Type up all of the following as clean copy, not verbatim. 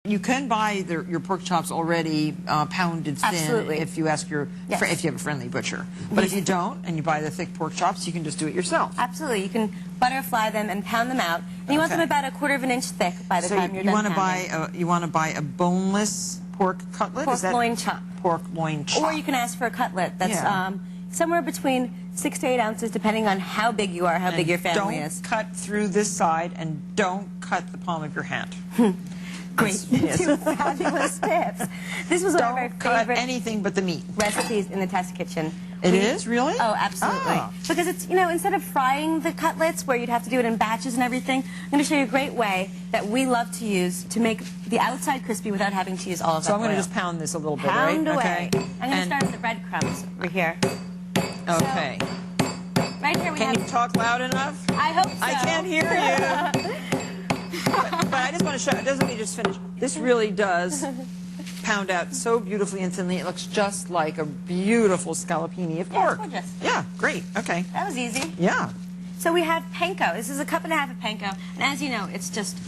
You can buy your pork chops already pounded thin. Absolutely. If you ask your if you have a friendly butcher. But if you don't and you buy the thick pork chops, you can just do it yourself. Absolutely. You can butterfly them and pound them out. And you want them about 1/4 of an inch thick by the time you're done pounding. You want to buy a boneless pork cutlet? Pork loin chop. Pork loin chop. Or you can ask for a cutlet that's somewhere between 6 to 8 ounces, depending on how big you are, how big your family is. Don't cut through this side, and don't cut the palm of your hand. Great. Two fabulous tips. This was one of our Don't cut favorite anything but the meat. recipes in the test kitchen. It is? Really? Oh, absolutely. Oh. Because it's, instead of frying the cutlets where you'd have to do it in batches and everything, I'm going to show you a great way that we love to use to make the outside crispy without having to use all of that So I'm going to oil. just pound this a little bit, Pound right? away. Okay. I'm going to start with the breadcrumbs over here. Okay. So, right here we Can have... you talk loud enough? I hope so. I can't hear you. but I just want to show, it doesn't mean just finish. This really does pound out so beautifully and thinly. It looks just like a beautiful scallopini of pork. It's gorgeous. Yeah, great. Okay. That was easy. Yeah. So we have panko. This is 1.5 cups of panko. And as you know, it's just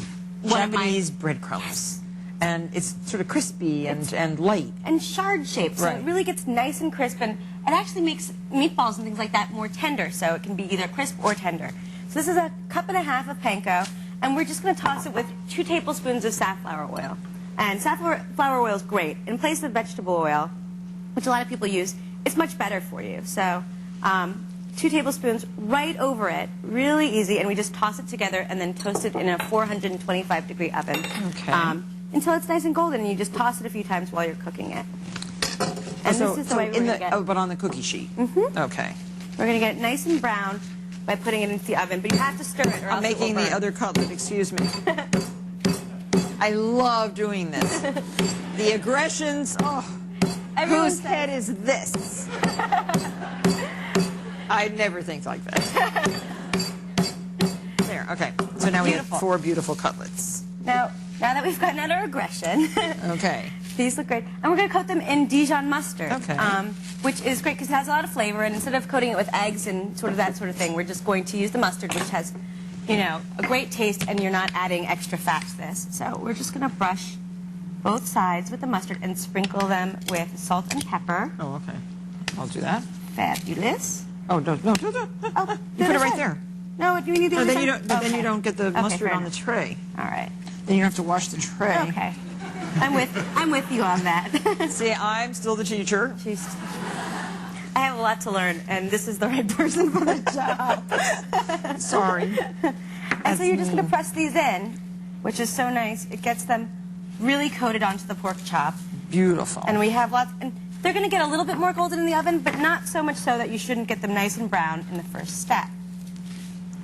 Japanese breadcrumbs. Yes. And it's sort of crispy and light. And shard shaped. So Right. it really gets nice and crisp. And it actually makes meatballs and things like that more tender. So it can be either crisp or tender. So this is 1.5 cups of panko. And we're just going to toss it with 2 tablespoons of safflower oil. And safflower oil is great. In place of vegetable oil, which a lot of people use, it's much better for you. So 2 tablespoons right over it, really easy, and we just toss it together and then toast it in a 425-degree oven. Okay. Until it's nice and golden, and you just toss it a few times while you're cooking it. And this is the way we're going to get it. Oh, but on the cookie sheet. Mm-hmm. Okay. We're going to get it nice and brown by putting it into the oven, but you have to stir it or else I'm making it will burn. the other cutlet, excuse me. I love doing this. The aggressions, whose head is this? I never think like that. There, okay. So now we have 4 beautiful cutlets. Now that we've gotten out our aggression, okay. These look great. And we're going to coat them in Dijon mustard, okay. Which is great because it has a lot of flavor. And instead of coating it with eggs and sort of that sort of thing, we're just going to use the mustard, which has, a great taste, and you're not adding extra fat to this. So we're just going to brush both sides with the mustard and sprinkle them with salt and pepper. Oh, okay. I'll do that. Fabulous. Oh, no. Oh, you put it right there. No, you need the other side? Then you don't get the mustard on the tray. All right. Then you have to wash the tray. Okay. I'm with you on that. See, I'm still the teacher. I have a lot to learn, and this is the right person for the job. Sorry. And so you're just going to press these in, which is so nice. It gets them really coated onto the pork chop. Beautiful. And we have lots, and they're going to get a little bit more golden in the oven, but not so much so that you shouldn't get them nice and brown in the first step.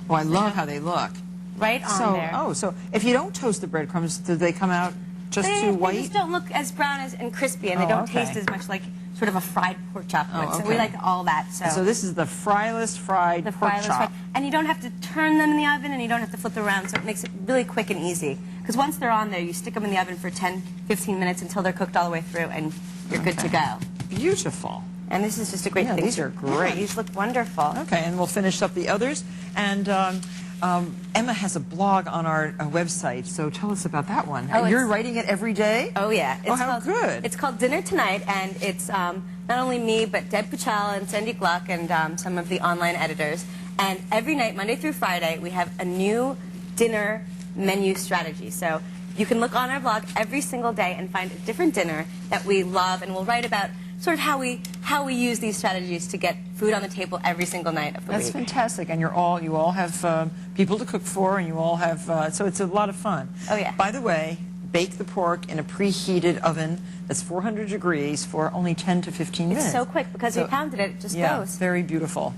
Oh, I love how they look. Right on there. Oh, so if you don't toast the breadcrumbs, do they come out just too white? They just don't look as brown and crispy, and they don't taste as much like sort of a fried pork chop would. So we like all that. So this is the fryless fried pork chop. And you don't have to turn them in the oven, and you don't have to flip them around, so it makes it really quick and easy. Because once they're on there, you stick them in the oven for 10, 15 minutes until they're cooked all the way through, and you're good to go. Beautiful. And this is just a great thing. These are great. Yeah, these look wonderful. Okay, and we'll finish up the others. And Emma has a blog on our website, so tell us about that one. Oh, you're writing it every day? Oh, yeah. How good. It's called Dinner Tonight, and it's not only me, but Deb Puchal and Cindy Gluck and some of the online editors. And every night, Monday through Friday, we have a new dinner menu strategy. So you can look on our blog every single day and find a different dinner that we love, and we'll write about sort of how we use these strategies to get food on the table every single night of the week. That's fantastic, and you all have people to cook for, and you all have so it's a lot of fun. Oh yeah. By the way, bake the pork in a preheated oven that's 400 degrees for only 10 to 15 minutes. It's so quick because we pounded it; it just goes. Very beautiful.